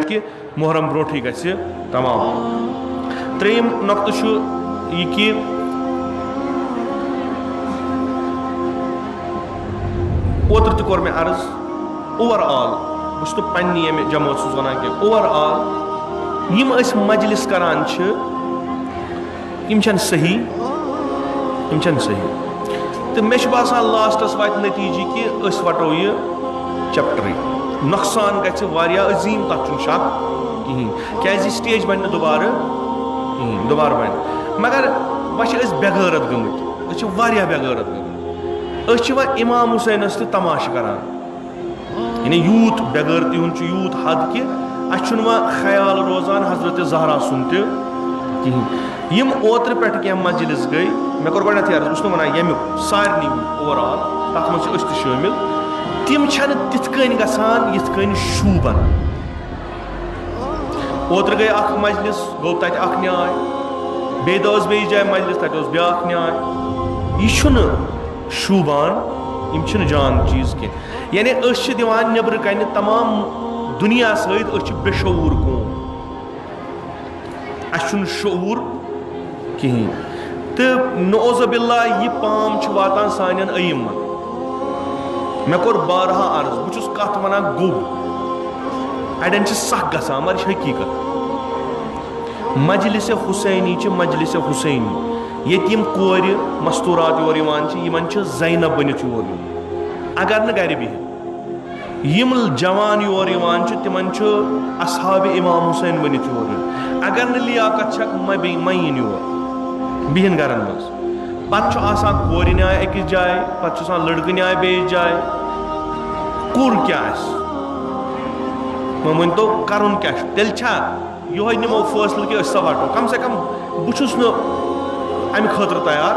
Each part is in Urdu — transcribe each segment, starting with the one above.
کہ محرم بروٹھے گژھِ تمام. ترٛیٚیِم نۄقطہٕ چھُ یہِ کہِ اوترٕ تہِ کوٚر مےٚ عرض اوور آل بہٕ چھُس نہٕ پنٛنہِ ییٚمہِ جمٲژ چھُس وَنان کینٛہہ اوور آل یِم أسۍ مجلس کران چھِ یِم چھَنہٕ صحیح تہٕ مےٚ چھُ باسان لاسٹس واتہِ نتیٖجہِ کہِ أسۍ وَٹو یہِ چیپٹرٕے. نۄقصان گژھِ واریاہ عظیٖم تَتھ چھُنہٕ شک کِہیٖنۍ کیازِ یہِ سٹیج بَنہِ نہٕ دُبارٕ بَنہِ. مگر وۄنۍ چھِ أسۍ بےغٲرت گٔمٕتۍ أسۍ چھِ واریاہ بےغٲرت گٔمٕتۍ. أسۍ چھِ وۄنۍ اِمام حُسینس تہِ تماشہٕ کران یعنی یوٗت بےغٲرتی ہُنٛد چھُ یوٗت حد کہِ اَسہِ چھُنہٕ وۄنۍ خیال روزان حضرت زہرا سُنٛد تہِ کِہیٖنۍ. یِم اوترٕ پٮ۪ٹھ کینٛہہ مجلس گٔے مےٚ کوٚر گۄڈنیٚتھٕے عرض بہٕ چھُس نہٕ وَنان ییٚمیُک سارنٕے اوور آل تَتھ منٛز چھِ أسۍ تہِ شٲمِل تِم چھنہٕ تِتھ کٔنۍ گژھان یِتھ کٔنۍ شوٗبان. اوترٕ گٔے اکھ مجلس گوٚو تَتہِ اکھ نیاے بیٚیہِ دۄہ ٲس بیٚیِس جایہِ مجلس تَتہِ اوس بیٛاکھ نیاے. یہِ چھُنہٕ شوٗبان یِم چھِنہٕ جان چیٖز کینٛہہ یعنی أسۍ چھِ دِوان نیٚبرٕ کَنہِ تمام دُنیا سۭتۍ أسۍ چھِ بے شعوٗر قوم اَسہِ چھُنہٕ شعوٗر کِہیٖنۍ تہٕ نعوذ باللہ یہِ پام چھُ واتان سانٮ۪ن أیٖمن. مےٚ کوٚر بارہا عرض بہٕ چھُس کتھ وَنان گوٚب اَڑٮ۪ن چھِ سکھ گژھان مگر یہِ چھِ حقیٖقت. مجلسِ حُسینی چھِ مجلسِ حُسینی ییٚتہِ یِم کورِ مستوٗرات یور یِوان چھِ یِمن چھِ زینب بٔنِتھ یور یُن اگر نہٕ گرِ بِہِتھ. یِم جوان یور یِوان چھِ تِمن چھُ اصحابِ امام حُسین بٔنِتھ یور یُن اگر نہٕ لیاقت چھکھ مہ یِن یور بِہِن گرن منٛز. پتہٕ چھُ آسان کورِ نیاے أکِس جایہِ پتہٕ چھُ آسان لڑکہٕ نیاے بیٚیِس جایہِ. کوٚر کیٛاہ آسہِ وۄنۍ ؤنۍتو کرُن کیٛاہ چھُ تیٚلہِ چھا یِہوے نِمو فٲصلہٕ کہِ أسۍ سا وَٹو کم سے کم بہٕ چھُس نہٕ اَمہِ خٲطرٕ تیار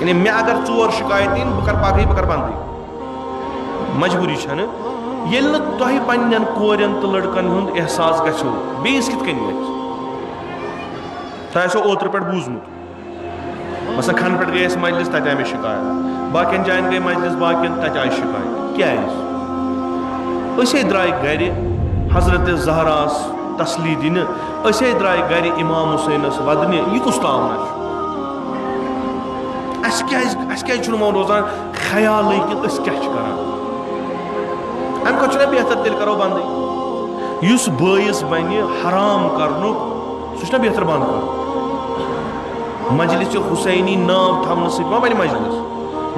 یعنی مےٚ اگر 4 شِکایت یِن بہٕ کرٕ پگہٕے بہٕ کرٕ بنٛدٕے مجبوٗری چھنہٕ. ییٚلہِ نہٕ تۄہہِ پننٮ۪ن کورٮ۪ن تہٕ لڑکن ہُنٛد احساس گژھیو بیٚیِس کِتھ کٔنۍ گژھِ. تۄہہِ آسیو اوترٕ پٮ۪ٹھ بوٗزمُت مثلاً کھنہٕ پٮ۪ٹھ گٔے أسۍ مجلس تتہِ آیہِ مےٚ شِکایت باقین جاین گٔے مجلس باقین تتہِ آیہِ شِکایت کیٛازِ أسے درٛاے گرِ حضرت زہراہس تسلی دِنہِ أسے درٛاے گرِ امام حُسینس ودنہِ یہِ کُس تاونا چھُ. اَسہِ کیٛازِ چھُنہٕ وۄنۍ روزان خیالٕے کہِ أسۍ کیٛاہ چھِ کران. اَمہِ کھۄتہٕ چھُنہ بہتر تیٚلہِ کرو بنٛدٕے. یُس بٲیِس بنہِ حرام کرنُک سُہ چھُنہ بہتر بنٛد کرُن. مجلسِ حُسینی ناو تھاونہٕ سۭتۍ ما بنہِ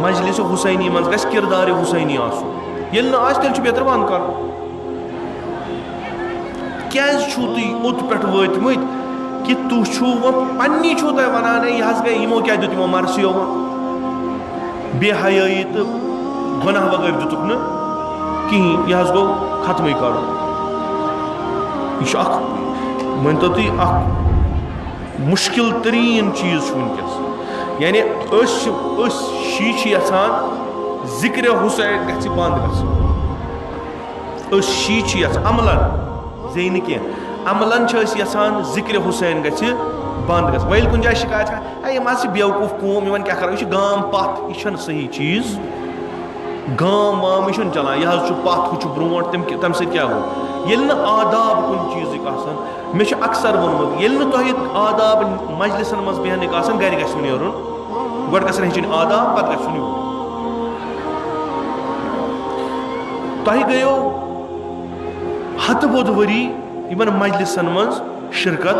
مجلسِ حُسینی منٛز گژھِ کِردارِ حُسینی آسُن ییٚلہِ نہٕ آسہِ تیٚلہِ چھُ بہتر بنٛد کرُن. کیٛازِ چھُو تُہۍ اوٚت پٮ۪ٹھ وٲتمٕتۍ کہِ تُہۍ چھُو وۄنۍ پننی چھُو تۄہہِ ونان ہے یہِ حظ گٔے یِمو کیٛاہ دیُت یِمو مرثیو وۄنۍ بے حیٲیی تہٕ گۄناہ بغٲر دِتُکھ نہٕ کِہیٖنۍ یہِ حظ گوٚو ختمٕے کرُن. یہِ چھُ اکھ مٲنۍتو تُہۍ اکھ مُشکِل تریٖن چیٖز چھُ وٕنکیٚس یعنی أسۍ شی چھِ یژھان ذِکرِ حُسین گژھِ بنٛد گژھُن. أسۍ شی چھِ یژھان عملن زے نہٕ کینٛہہ عملن چھِ أسۍ یژھان ذِکرِ حُسین گژھِ بنٛد گژھُن. وۄنۍ ییٚلہِ کُنہِ جایہِ شِکایت کران ہے یِم حظ چھِ بیوقوٗف قوم یِمن کیٛاہ کرو یہِ چھُ گام پتھ یہِ چھنہٕ صحیح چیٖز. گام وام یہِ چھُنہٕ چلان یہِ حظ چھُ پتھ ہُہ چھُ برونٛٹھ تمہِ سۭتۍ کیٛاہ گوٚو ییٚلہِ نہٕ آداب کُنہِ چیٖزٕکۍ آسان. مےٚ چھُ اکثر ووٚنمُت ییٚلہِ نہٕ تۄہہِ آداب مجلسن منٛز بیٚہنٕکۍ آسان گرِ گژھِ نہٕ نیرُن گۄڈٕ گژھن ہیٚچھِنۍ آداب پتہٕ گژھُن یور. تۄہہِ گٔیو ہتہٕ بوٚد ؤری یِمن مجلسن منٛز شرکت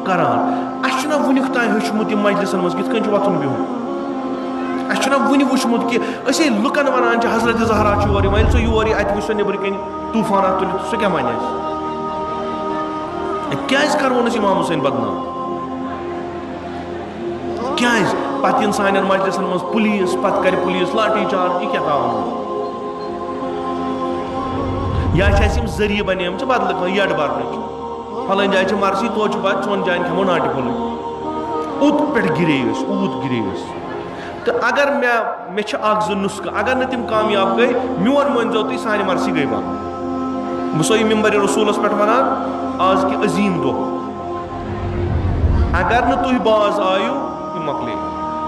کران. اَسہِ چھُنہ وُنیُک تام ہیوٚچھمُت یِم مجلسن منٛز کِتھ کٔنۍ چھُ وۄتھُن بِہُن. اَسہِ چھُنہ وُنہِ وٕچھمُت کہِ أسے لُکن ونان چھِ حضرت زہرا چھُ یور یِوان ییٚلہِ سُہ یور یی اَتہِ وٕچھ سۄ نیٚبرٕ کَنہِ طوٗفانات تُلِتھ سُہ کیٛاہ وَنہِ اَسہِ. کیٛازِ کرون أسۍ امام حُسین بدنام کیٛازِ پتہٕ یِن سانٮ۪ن مجلسن منٛز پُلیٖس پتہٕ کرِ پُلیٖس لاٹھی چارج یہِ کیٛاہ تھاوان یا چھِ اَسہِ یِم ذٔریعہٕ بنیمژٕ بدلہٕ کانٛہہ یڈ برنٕچ فلٲنۍ جایہِ چھِ مرثی توتہِ چھُ پتہٕ 4 جاین کھٮ۪مو ناٹہِ پھوٚلٕے. اوٚت پٮ۪ٹھ گِرے أسۍ اوٗت گِرے أسۍ تہٕ اگر مےٚ چھِ 1-2 نُسخہٕ اگر نہٕ تِم کامیاب گٔے میون مٲنۍزیو تُہۍ سانہِ مرثی گٔے بنٛد. بہٕ چھُسو یہِ ممبرِ رسوٗلس پٮ۪ٹھ ونان آز کہِ عظیٖم دۄہ اگر نہٕ تُہۍ باز آیِو یہِ مۄکلے.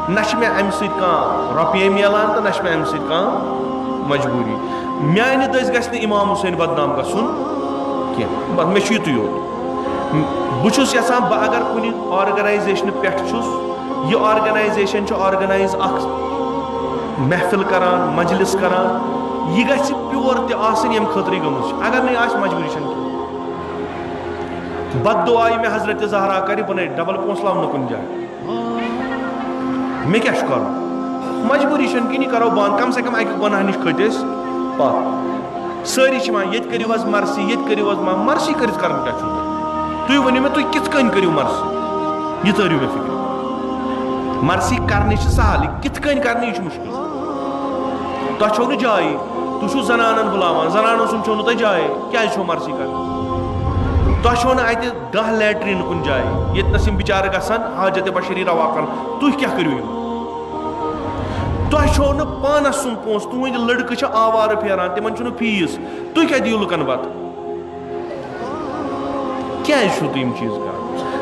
نہ چھِ مےٚ امہِ سۭتۍ کانٛہہ رۄپیہِ مِلان تہٕ نہ چھِ مےٚ امہِ سۭتۍ کانٛہہ مجبوٗری. میانہِ دٔسۍ گژھِ نہٕ امام حُسین بدنام گژھُن کی بس میں یوت یوت بہت یژھان بہ اگر کن آرگنائزیشن پہ یہ آرگنائزیشن آرگنائز اخ محفل کران مجلس کران یہ گژھِ پیور تہِ آسٕنۍ ییٚمہِ خٲطرٕ گٔمٕژ چھِ اگر نہٕ آسہِ مجبوٗری چھنہٕ کینٛہہ بد دعا مےٚ حضرت زہرا کرِ بہٕ نَے ڈبل پونٛسہٕ لاو نہٕ کُنہِ جایہِ مےٚ کیٛاہ چھُ کرُن مجبوٗری چھنہٕ کِہیٖنۍ یہِ کرو بنٛد کم سے کم اکہِ گۄناہ نِش کھٔتۍ أسۍ پتھ سٲری چھِ وَنان ییٚتہِ کٔرِو حظ مرثی ییٚتہِ کٔرِو حظ مرثی کٔرِتھ کرُن کیٛاہ چھُو تۄہہِ ؤنِو مےٚ تُہۍ کِتھ کٔنۍ کٔرِو مرثی یہِ تٲرِو مےٚ فِکرِ مرثی کرنہِ چھِ سہل یہِ کِتھ کٔنۍ کرنہِ یہِ چھُ مُشکل تۄہہِ چھو نہٕ جایی تُہۍ چھُو زنانن بُلاوان زنانن سُنٛد چھو نہٕ تۄہہِ جاے کیٛازِ چھو مرثی کرٕنۍ تۄہہِ چھو نہٕ اَتہِ 10 لیٹریٖن کُنہِ جایہِ ییٚتنس یِم بِچارٕ گژھن حاجت بشری روا کرن تُہۍ کیٛاہ کٔرِو یِم تۄہہِ چھو نہٕ پانس سُنٛد پونٛسہٕ تُہنٛدۍ لڑکہٕ چھِ آوارٕ پھیران تِمن چھُنہٕ فیٖس تُہۍ کیٛاہ دِیِو لُکن پتہٕ کیٛازِ چھِو تُہۍ یِم چیٖز کران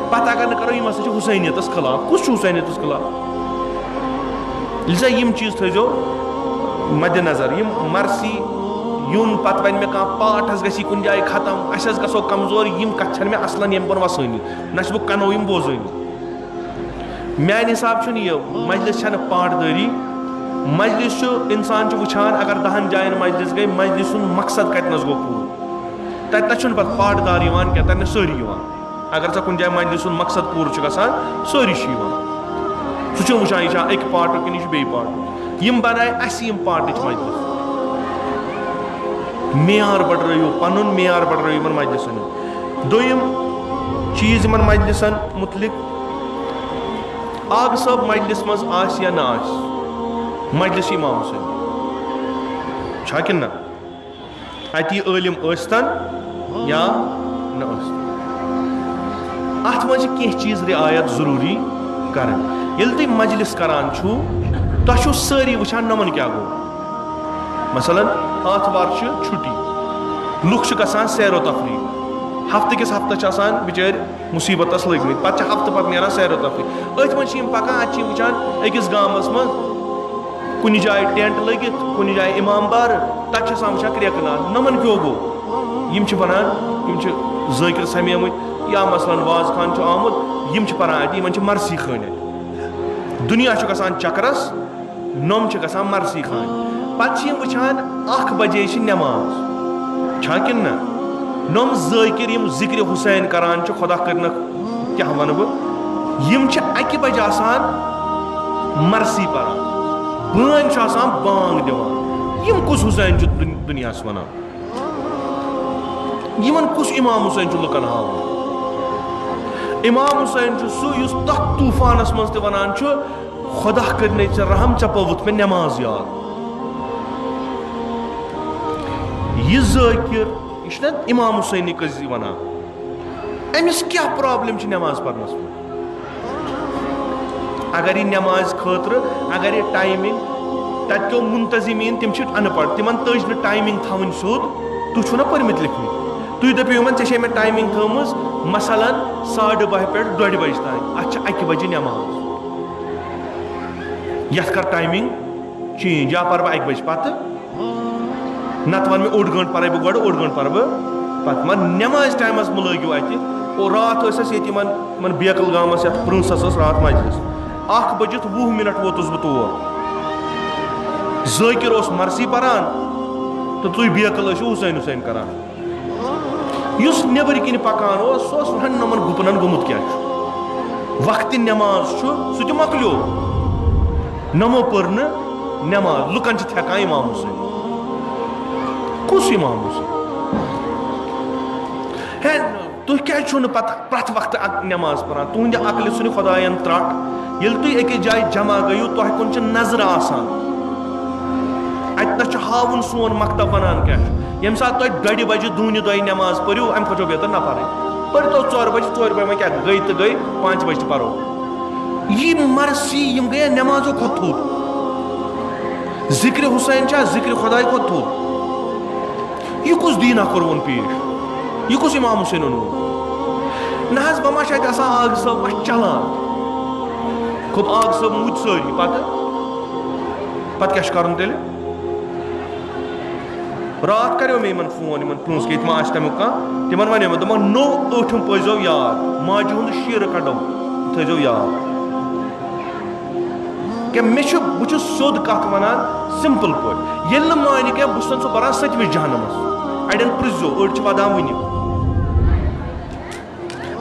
پتہٕ اگر نہٕ کرو یِم ہسا چھِ حُسینیتس خلاف کُس چھُ حُسینیتس خلاف لِذا یِم چیٖز تھٲیزیو مدِ نظر یِم مرثی یُن پتہٕ وَنہِ مےٚ کانٛہہ پاٹ حظ گژھی کُنہِ جایہِ ختم أسۍ حظ گژھو کمزور یِم کتھٕ چھنہٕ مےٚ اصلن ییٚمہِ بۄن وسٲنی نہ چھُس بہٕ کنو یِم بوزٲنی میانہِ حساب چھُنہٕ یہِ مجلس چھنہٕ پاٹدٲری مجلس چھُ انسان چھُ وٕچھان اگر 10 جاین مجلس گٔے مجلس سُنٛد مقصد کتنس گوٚو پوٗرٕ تتنس چھُنہٕ پتہٕ پاٹدار یِوان کینٛہہ تتنس سٲری یِوان اگر ژےٚ کُنہِ جایہِ مجلس سُنٛد مقصد پوٗرٕ چھُ گژھان سٲری چھِ یِوان سُہ چھُنہٕ وٕچھان یہِ چھا اکہِ پاٹُک کِنہٕ یہِ چھُ بیٚیہِ پاٹُک یِم بنایہِ اسہِ یِم پاٹٕچ مجلس معیار بڑرٲیِو پنُن معیار بڑرٲیِو یِمن مجلسن دوٚیِم چیٖز یِمن مجلسن مُتعلق آغا صٲب مجلس منٛز آسہِ یا نہ آسہِ مجلس امام حُسین چھا کِنہٕ نہ اَتہِ یہِ عٲلِم ٲسۍتن یا نہ ٲسۍتن اتھ منٛز چھِ کینٛہہ چیٖز رعایت ضروٗری کرٕنۍ ییٚلہِ تُہۍ مجلس کران چھُو تۄہہِ چھُو سٲری وٕچھان نۄمن کیٛاہ گوٚو مثلاً آتھوار چھِ چھُٹی لُکھ چھِ گژھان سیر و تفریح ہفتہٕ کِس ہفتس چھِ آسان بِچٲرۍ مُصیبتس لٔگمٕتۍ پتہٕ چھِ ہفتہٕ پتہٕ نیران سیر و تفریح أتھۍ منٛز چھِ یِم پکان اتہِ چھِ یِم وٕچھان أکِس گامس منٛز کُنہِ جایہِ ٹینٹ لٔگِتھ کُنہِ جایہِ امام بارٕ تتہِ چھِ آسان وٕچھان کرٛیکہٕ ناد نۄمن کیٛاہ گوٚو یِم چھِ ونان یِم چھِ ذٲکِر سمیمٕتۍ یا مثلاً واز خان چھُ آمُت یِم چھِ پران اتہِ یِمن چھِ مرثی خٲنۍ اتہِ دُنیا چھُ گژھان چکرس نۄم چھِ گژھان مرثی خانہِ پتہٕ چھِ یِم وٕچھان 1 بجے چھِ نٮ۪ماز چھا کِنہٕ نہ نۄم ذٲکِر یِم ذِکرِ حُسین کران چھِ خۄدا کٔرِنکھ کیٛاہ ونہٕ بہٕ یِم چھِ 1 بجہِ آسان مرثی پران بٲنۍ چھُ آسان بانگ دِوان یِم کُس حُسین چھُ دُنیاہس ونان یِمن کُس امام حُسین چھُ لُکن ہاوان امام حُسین چھُ سُہ یُس تتھ طوٗفانس منٛز تہِ ونان چھُ خۄدا کٔرِنَے ژےٚ رحم ژےٚ پٲوُتھ مےٚ نٮ۪ماز یاد یہِ ذٲکِر یہِ چھُنہ امام حُسینی قٔضی ونان أمِس کیٛاہ پرابلم چھِ نٮ۪ماز پرنس منٛز اگر یہِ نٮ۪مازِ خٲطرٕ اگر یہِ ٹایمِنگ تتہِ کیو مُنتظمیٖن تِم چھِ ان پڑھ تِمن تٔج نہٕ ٹایمِنگ تھاوٕنۍ سیوٚد تُہۍ چھِو نہ پٔرمٕتۍ لیکھمٕتۍ تُہۍ دٔپِو یِمن ژےٚ چھے مےٚ ٹایمِنگ تھٲومٕژ مثلاً 12:30 پٮ۪ٹھ 2 بجہِ تام اتھ چھِ 1 بجہِ نٮ۪ماز یتھ کر ٹایمِنگ چینج یا پرٕ بہٕ 1 بجہِ پتہٕ نتہٕ ون مےٚ 1 گٲنٛٹہٕ پرے بہٕ گۄڈٕ 1 گٲنٛٹہٕ پرٕ بہٕ پتہٕ مگر نٮ۪مازِ ٹایمس مہٕ لٲگِو اتہِ اور راتھ ٲسۍ اسہِ ییٚتہِ یِمن بیکل گامس یتھ پرنسس ٲس راتھ مجلس 1:20 ووتُس بہٕ تور ذٲکِر اوس مرثی پران تہٕ تُہۍ بیکل ٲسِو حُسین حُسین کران یُس نیبرٕ کِنۍ پکان اوس سُہ اوس وَنان یِمن گُپنن گوٚمُت کیٛاہ چھُ وقتہِ نٮ۪ماز چھُ سُہ تہِ مۄکلیو نۄمو پٔر نہٕ نٮ۪ماز لُکن چھِ تھٮ۪کان امام حُسین کُس امام حُسین ہے تُہۍ کیٛازِ چھِو نہٕ پتہٕ پرٛٮ۪تھ وقتہٕ نٮ۪ماز پران تُہنٛدِ عقلہِ ژھٕنہِ خۄداین ترٛٹھ ییٚلہِ تُہۍ أکِس جایہِ جمع گٔیِو تۄہہِ کُن چھِ نظرٕ آسان اتنس چھُ ہاوُن سون مکتب ونان کیٛاہ چھُ ییٚمہِ ساتہٕ تۄہہِ 2 بجہِ دوٗنہِ دۄہہِ نٮ۪ماز پٔرِو امہِ کھۄتہٕ چھو بہتر نہ پرٕنۍ پٔرۍتو 4 بجہِ 4 بجہِ وۄنۍ کیٛاہ گٔے تہٕ گٔے 5 بجہِ تہِ پرو یِم مرثی یِم گٔیا نٮ۪مازو کھۄتہٕ تھوٚد ذِکرِ حُسین چھا ذِکرِ خۄداے کھۄتہٕ تھوٚد یہِ کُس دیٖنا کوٚروُن پیش یہِ کُس امام حُسین اوٚنوُن نہ حظ بہٕ ما چھِ اتہِ آسان آغا صٲب ما چھِ چلان کھوٚت آغا صٲب موٗدۍ سٲری پتہٕ کیٛاہ چھُ کرُن تیٚلہِ رات کریو میں یمن فون یمن پونس کے ما آس تمیک کانٛہہ تمن ونیو مےٚ دوٚپمکھ نو ٲٹھِم پٲیزیو یاد ماجہِ ہُنٛد شیٖرٕ کَڑو تھٲیزیو یاد کہ مےٚ چھُ بہٕ چھُس سیوٚد کتھ ونان سمپل پٲٹھۍ ییٚلہِ نہٕ مانہِ کینٛہہ بہٕ چھُسن سُہ بران 7مہِ جہنمس اڑٮ۪ن پرٛژھزیو أڑۍ چھِ ودان وٕنہِ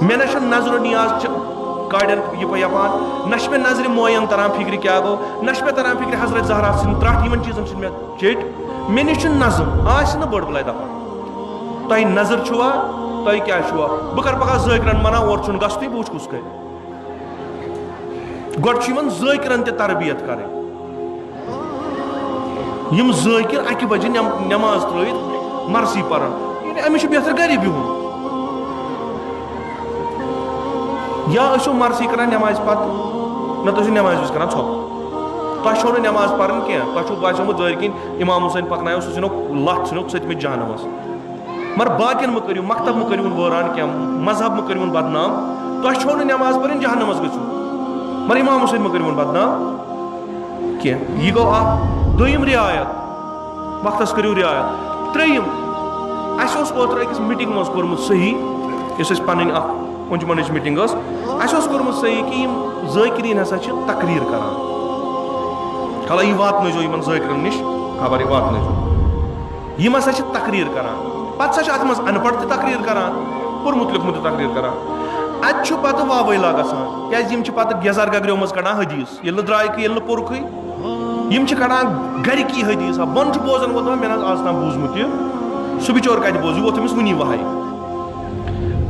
مےٚ نہ چھُنہٕ نظرو نیاز چھِ کاڑٮ۪ن یہِ یپان نہ چھِ مےٚ نظرِ موین تران فکرِ کیٛاہ گوٚو نہ چھِ مےٚ تران فکرِ حضرت زہرا سٕنٛدۍ ترٛٹھ یِمن چیٖزن چھِنہٕ مےٚ چیٚٹۍ مےٚ نِش چھُ نظم آسہِ نہٕ بٔڑ بلاے دپان تۄہہِ نظر چھُوا تۄہہِ کیٛاہ چھُوا بہٕ کر پگاہ ذٲکرن منع اورٕ چھُنہٕ گژھنُے بہٕ وٕچھ کُس کرِ گۄڈٕ چھُ یِمن ذٲکرن تہِ تربیت کرٕنۍ یِم ذٲکر اکہِ بجہِ نٮ۪ماز ترٲیِتھ مرثی پران أمِس چھُ بہتر گرِ بِہُن یا ٲسِو مرثی کران نٮ۪مازِ پتہٕ نتہٕ ٲسِو نٮ۪مازِ وِزِ کران ژھۄپہٕ تۄہہِ چھو نہٕ نٮ۪ماز پرٕنۍ کینٛہہ تۄہہِ چھُو باسیومُت ظٲہِر کِنۍ اِمام حُسین پکنایو سُہ ژھٕنوکھ لتھ ژھٕنوکھ 7مہِ جہنمس مگر باقین مہٕ کٔرِو مکتب مہٕ کٔرِوُن وٲران کینٛہہ مذہب مہٕ کٔرِوُن بدنام تۄہہِ چھو نہٕ نٮ۪ماز پرٕنۍ جہنمس گٔژھِو مگر اِمام حُسین مہٕ کٔرِوُن بدنام کینٛہہ یہِ گوٚو اکھ دوٚیِم رعایت وقتس کٔرِو رعایت ترٛیٚیِم اَسہِ اوس اوترٕ أکِس میٖٹِنٛگ منٛز کوٚرمُت صحیح یۄس اَسہِ پنٕنۍ اکھ انجمنٕچ میٖٹِنٛگ ٲس اَسہِ اوس کوٚرمُت صحیح کہِ یِم ذٲکریٖن ہسا چھِ تقریٖر کران خلا یہِ واتنٲیزیو یِمن ذٲکرن نِش خبر یہِ واتنٲیزیو یِم ہسا چھِ تقریٖر کران پتہٕ ہسا چھِ اتھ منٛز ان پڑھ تہِ تقریٖر کران پوٚرمُت لیوٗکھمُت تہِ تقریٖر کران اتہِ چھُ پتہٕ واوٲلا گژھان کیازِ یِم چھِ پتہٕ گیزار گگریو منٛز کڑان حدیٖث ییٚلہِ نہٕ درٛایکھٕے ییٚلہِ نہٕ پوٚرکھٕے یِم چھِ کڑان گرِکی حدیٖث بۄن چھُ بوزان وول دپان مےٚ نہ حظ آز تام بوٗزمُت یہِ سُہ بِچور کتہِ بوز یہِ ووت أمِس وُنی وہے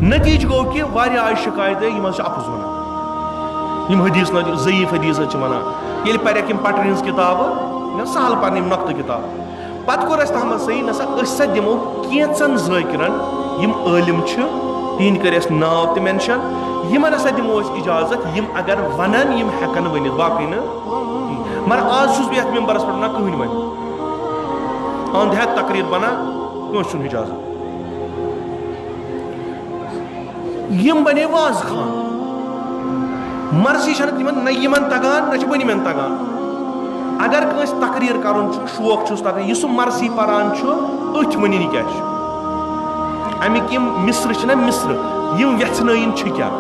نتیٖجہٕ گوٚو کہِ واریاہ آیہِ شِکایت یِم حظ چھِ اَپُز ونان یِم حدیٖث نہ ضعیٖف حدیٖث حظ چھِ ونان ییٚلہِ پریکھ یِم پٹرِ ہٕنٛز کِتابہٕ سہل پرنہِ یِم نۄقتہٕ کِتابہٕ پتہٕ کوٚر اَسہِ تتھ منٛز صحیح نسا أسۍ سا دِمو کینٛژن ذٲکرن یِم عٲلِم چھِ تِہنٛدۍ کٔرۍ اَسہِ ناو تہِ مینشن یِمن ہسا دِمو أسۍ اِجازت یِم اگر ونن یِم ہٮ۪کن ؤنِتھ باقٕے نہٕ مگر آز چھُس بہٕ یتھ ممبرس پٮ۪ٹھ ونان کٕہٕنۍ ونہِ انٛد ہٮ۪تھ تقریٖر بنان کٲنٛسہِ چھُنہٕ اِجازت یِم بنے واض خان مرثی چھنہٕ تِمن نہ یِمن تگان نہ چھِ بٔنمٮ۪ن تگان اگر کٲنٛسہِ تقریٖر کرُن چھُ شوق چھُس تگان یہِ سُہ مرثی پران چھُ أتھۍ ؤنِنۍ کیٛاہ چھُ امیِکۍ یِم مصرٕ چھِنہ مصرٕ یِم ویژھنٲیِن چھِ کیٛاہ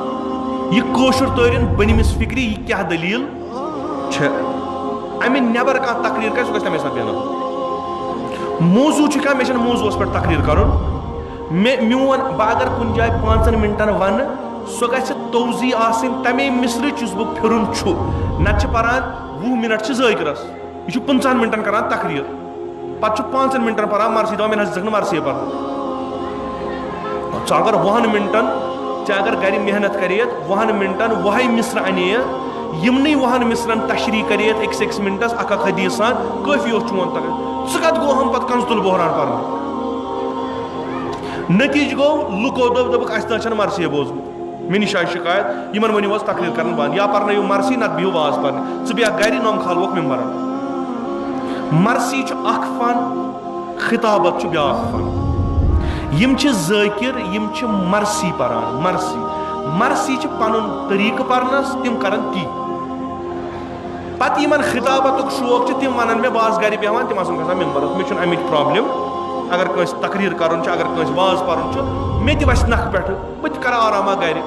یہِ کٲشُر تٲرِن بٔنمِس فکرِ یہِ کیٛاہ دٔلیٖل چھےٚ امہِ نٮ۪بر کانٛہہ تقریٖر کرِ سُہ گژھِ تمے ساتہٕ بیٚہناوُن موضوٗع چھُ کانٛہہ مےٚ چھُنہٕ موضوٗعس پٮ۪ٹھ تقریٖر کرُن میون بہٕ اگر کُنہِ جایہِ 5 مِنٹن ونہٕ سۄ گژھِ توضیح آسٕنۍ تمے مصرٕچ یُس بہٕ پھِرُن چھُ نتہٕ چھِ پران 20 مِنٹ چھِ ذٲکرس یہِ چھُ 15 مِنٹن کران تقریٖر پتہٕ چھُ 5 مِنٹن پران مرثی دپان مےٚ نہ حظ دِژکھ نہٕ مرثی پرنہٕ ژٕ اگر 20 مِنٹن ژےٚ اگر گرِ محنت کریتھ 20 مِنٹن وُہے مصرٕ انے یِمنٕے 20 مصرن تشریح کریتھ أکِس حدیٖث سان کٲفی اوس چون تقریٖر ژٕ کتھ گوٚو ہم پتہٕ کنزُل بحران پرنہٕ نتیٖجہٕ گوٚو لُکو دوٚپُکھ اسہِ نہ چھنہٕ مرثی بوزمُت مےٚ نِش آیہِ شِکایت یِمن ؤنِو حظ تقریٖر کرن بنٛد یا پرنٲیِو مرثی نتہٕ بِہِو واز پرنہِ ژٕ بیٚہکھ گرِ نوٚم کھالوکھ ممبرن مرثی چھُ اکھ فن خطابت چھُ بیاکھ فن یِم چھِ ذٲکر یِم چھِ مرثی پران مرثی چھِ پنُن طریٖقہٕ پرنس تِم کرن تی پتہٕ یِمن خطابتُک شوق چھُ تِم ونن مےٚ بہٕ آسہٕ گرِ بیٚہوان تِم آسن گژھان ممبرس مےٚ چھُنہٕ امِچ پرابلم اگر کٲنٛسہِ تقریٖر کرُن چھُ اگر کٲنٛسہِ واز پرُن چھُ مےٚ تہِ وسہِ نکھٕ پٮ۪ٹھٕ بہٕ تہِ کرٕ آرامہ گرِ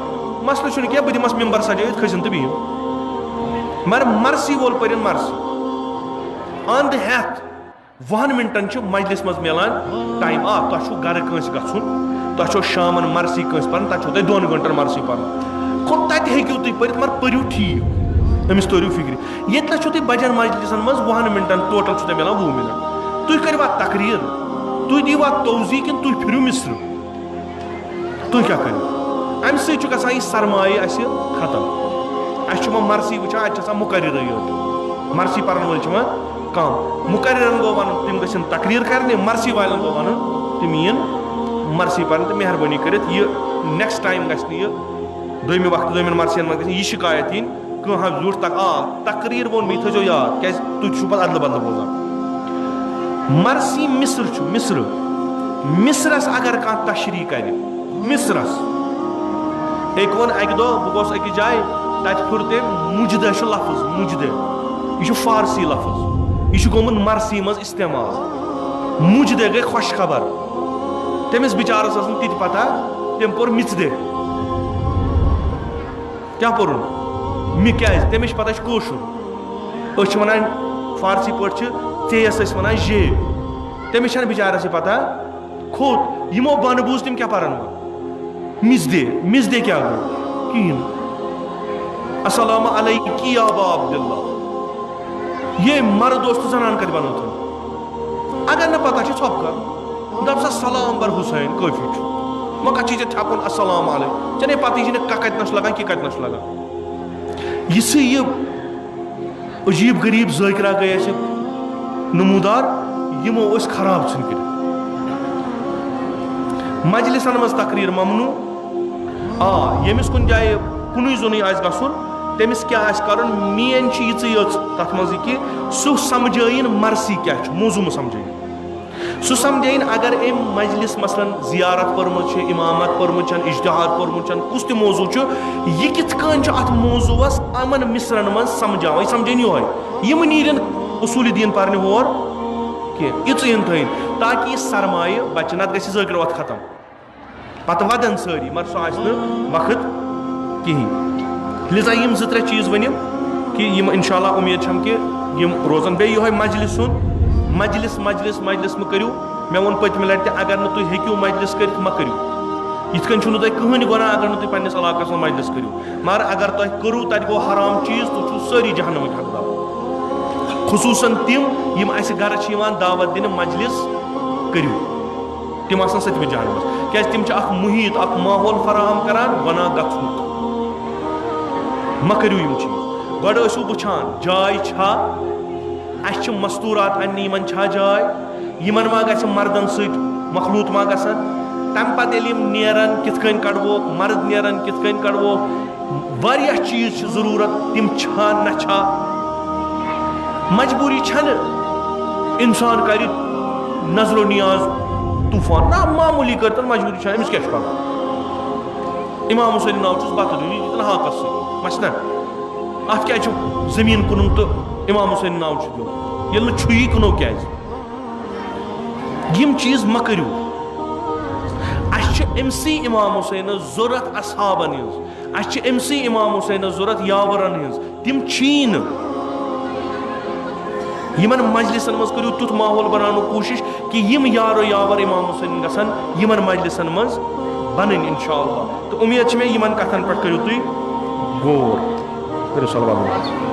مسلہٕ چھُنہٕ کینٛہہ بہٕ دِمس ممبر سجٲیِتھ کھٔسِن تہٕ بِہِو مگر مرثی وول پٔرِن مرثی انٛد ہٮ۪تھ 20 مِنٹن چھُ مجلس منٛز مِلان ٹایم تۄہہِ چھُو گرٕ کٲنٛسہِ گژھُن تۄہہِ چھو شامن مرثی کٲنٛسہِ پرٕنۍ تتہِ چھو تۄہہِ 2 گنٹن مرثی پرُن گوٚو تتہِ ہیٚکِو تُہۍ پٔرِتھ مگر پٔرِو ٹھیٖک أمِس تٲرِو فکرِ ییٚتہِ نس چھُو تُہۍ بجن مجلسن منٛز 20 مِنٹن ٹوٹل چھُو تۄہہِ مِلان 20 مِنٹ تُہۍ کٔرِوا تقریٖر تُہۍ دِیوا توضیح کِنہٕ تُہۍ پھِرِو مصرٕ تُہۍ کیٛاہ کٔرِو امہِ سۭتۍ چھُ گژھان یہِ سرمایہِ اَسہِ ختم اَسہِ چھُ وۄنۍ مرثی وٕچھان اَتہِ چھِ آسان مُقررٕے یوت مرثی پرن وٲلۍ چھِ وۄنۍ کم مُقررن گوٚو ونُن تِم گژھن تقریٖر کرنہِ مرثی والٮ۪ن گوٚو ونُن تِم یِن مرثی پرنہِ تہٕ مہربٲنی کٔرِتھ یہِ نیکسٹ ٹایم گژھِ نہٕ یہِ دوٚیمہِ وقتہٕ دوٚیمٮ۪ن مرثین منٛز گژھِ یہِ شِکایت یِنۍ کانٛہہ حظ زیوٗٹھ تقریٖر ووٚن مےٚ یہِ تھٲیزیو یاد کیازِ تُہۍ چھِو پتہٕ ادلہٕ بدلہٕ بوزان مرثی مصر چھُ مصرس اگر کانٛہہ تشریح کرِ مصرس أکۍ ووٚن اکہِ دۄہ بہٕ گوس أکِس جایہِ تتہِ پھِر تٔمۍ مُجدہ چھُ لفظ مُجدہ یہِ چھُ فارسی لفظ یہِ چھُ گوٚمُت مرثی منٛز استعمال مجھ دے گئی خوش خبر تمس بچارس تی پتہ تم پور مچ دے کیا پورن تمس پتہ کوشر ونان فارسی پہ ٹھیس ونان جے تمس بچارس یہ پتہ کھوت یمو بن بوز تم کیا پرن مز دے کیا گو کہین السلام علیک یا ابا عبداللہ یہ مرد دوست زنان کت بنو تم اگر نہ پتہ ژھوپ کر دپ سا سلام بر حسین کافی وہ کت تھپن السلام علیکم چنے پتہ کت نش لگان کہ کت نش لگان یہ عجیب غریب ذاکرہ گئی اس نمودار یمو اس خراب ژھن کر مجلسن مز تقریر ممنوع یمس کن جائے کنوی زونی آس گھن تمس کیا آس کرن مین چیز یژ تر مز کہ سہ سمجھائن مرثی کیا موضوع سمجھائن سہ سمجھائن اگر ام مجلس مثلا زیارت پرمت امامت پرمت اجتہاد پورمت کس تہ موضوع یہ کت کن ات موضوعس امن مصرن من سمجھا سمجھن یہ نیرن اصول دین پرنے ہور کی یژین تھین تاکہ یہ سرمایہ بچہ نت گژھِ ذٲکر وقت ختم پتہ ودن ساری مگر سہ آسہِ نہٕ وقت کہین لذا یم زٕ ترٛےٚ چیٖز ؤنِم کہ یم انشاءاللہ امید چھم کہ یم روزن بیٚیہِ یِہوے مجلس سُنٛد مجلس مجلس مجلس مہ کٔرِو مےٚ ووٚن پٔتمہِ لٹہِ اگر نہٕ تُہۍ ہیٚکِو مجلس کٔرِتھ مہ کٔرِو یِتھ کٔنۍ چھُنہٕ تۄہہِ کٕہٕنۍ گۄناہ اگر نہٕ تُہۍ پننِس علاقس منٛز مجلس کٔرِو مگر اگر تۄہہِ کٔرِو تتہِ گوٚو حرام چیٖز تُہۍ چھِو سٲری جہنمٕکۍ حقدار خصوٗصن تِم یِم اسہِ گرٕ چھِ یِوان دعوت دِنہٕ مجلس کٔرِو تِم آسان سٔتمہِ جہنمس کیازِ تِم چھِ اکھ محیط اکھ ماحول فراہم کران گۄناہ گژھنُک مہ کٔرِو یِم چیٖز گۄڈٕ ٲسِو وٕچھان جاے چھا اسہِ چھِ مستوٗرات اننہِ یِمن چھا جاے یِمن ما گژھِ مردن سۭتۍ مخلوٗط ما گژھن تمہِ پتہٕ ییٚلہِ یِم نیرن کِتھ کٔنۍ کڑووکھ مرد نیرن کِتھ کٔنۍ کڑووکھ واریاہ چیٖز چھِ ضروٗرت تِم چھا نہ چھا مجبوٗری چھنہٕ انسان کرِ نظرو نیاز طوفان نہ معموٗلی کٔرتن مجبوٗری چھنہٕ أمِس کیاہ چھُ کرُن امام حُسین ناو چھُس بتہٕ دیُن یہِ دیُن حاکس سۭتۍ مسنا اتھ کیازِ چھُ زٔمیٖن کٕنُن تہٕ امام حُسین ناو چھُ دیُن ییٚلہِ نہٕ چھُیی کٕنو کیازِ یم چیٖز مہ کٔرِو اسہِ چھِ أمسٕے امام حُسینس ضوٚرتھ اصحابن ہٕنٛز اسہِ چھِ أمسٕے امام حُسینس ضوٚرتھ یاورن ہٕنٛز تِم چھِی نہٕ یمن مجلسن مز کٔرِو تیُتھ ماحول بناونُک کوٗشش کہ یم یارو یاور امام حُسین گژھن یمن مجلسن مز بنٕنۍ انشاءاللہ تہٕ امید چھِ مےٚ یمن کتھن پٮ۪ٹھ کٔرِو تُہۍ غور کٔرِو صلوات علیہ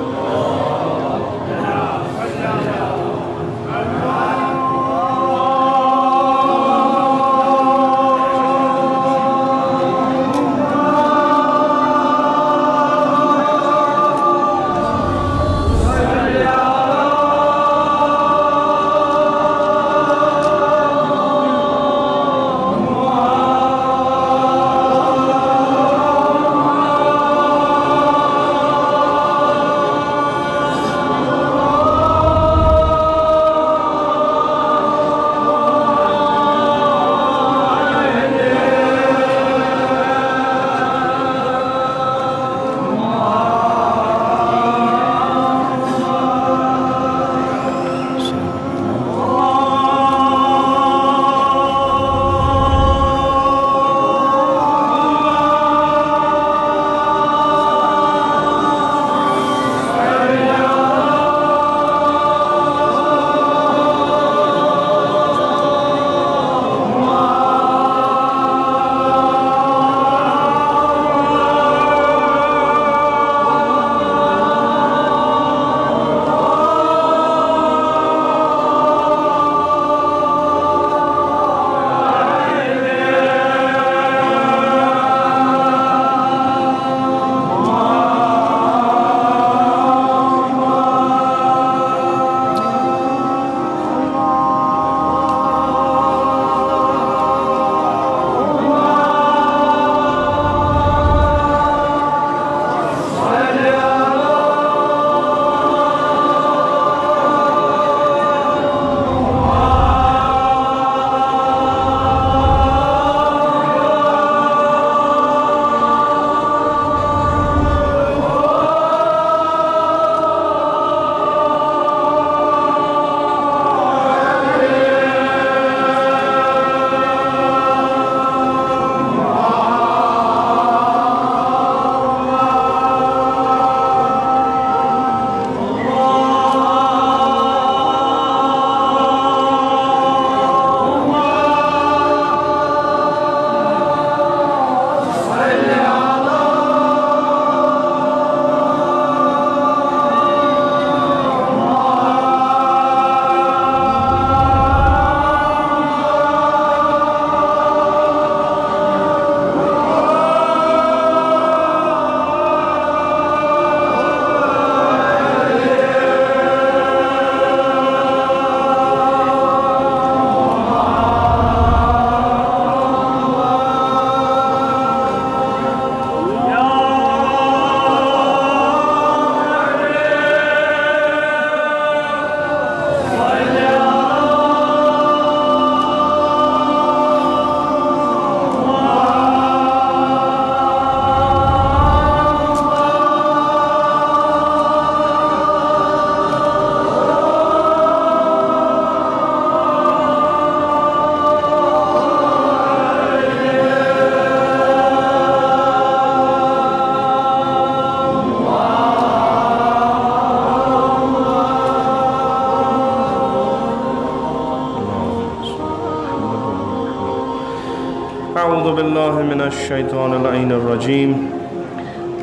من الشيطان اللعين الرجيم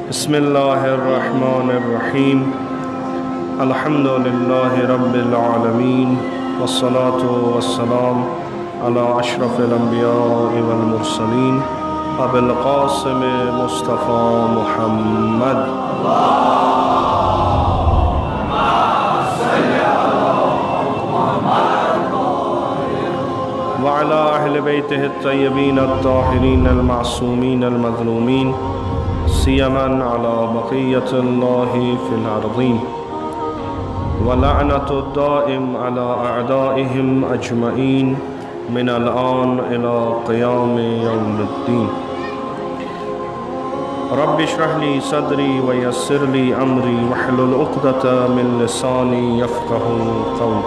بسم الله الرحمن الرحيم الحمد لله رب العالمين والصلاة والسلام على أشرف الأنبياء والمرسلين أبي القاسم مصطفى محمد وعلى أهل بيته الطيبين الطاهرين المعصومين المظلومين سيما على بقية الله في الأرضين ولعنة الدائم على أعدائهم أجمعين من الآن إلى قيام يوم الدين رب اشرح لي صدري ويسر لي أمري واحلل عقدة من لساني يفقه قولي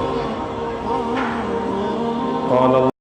قال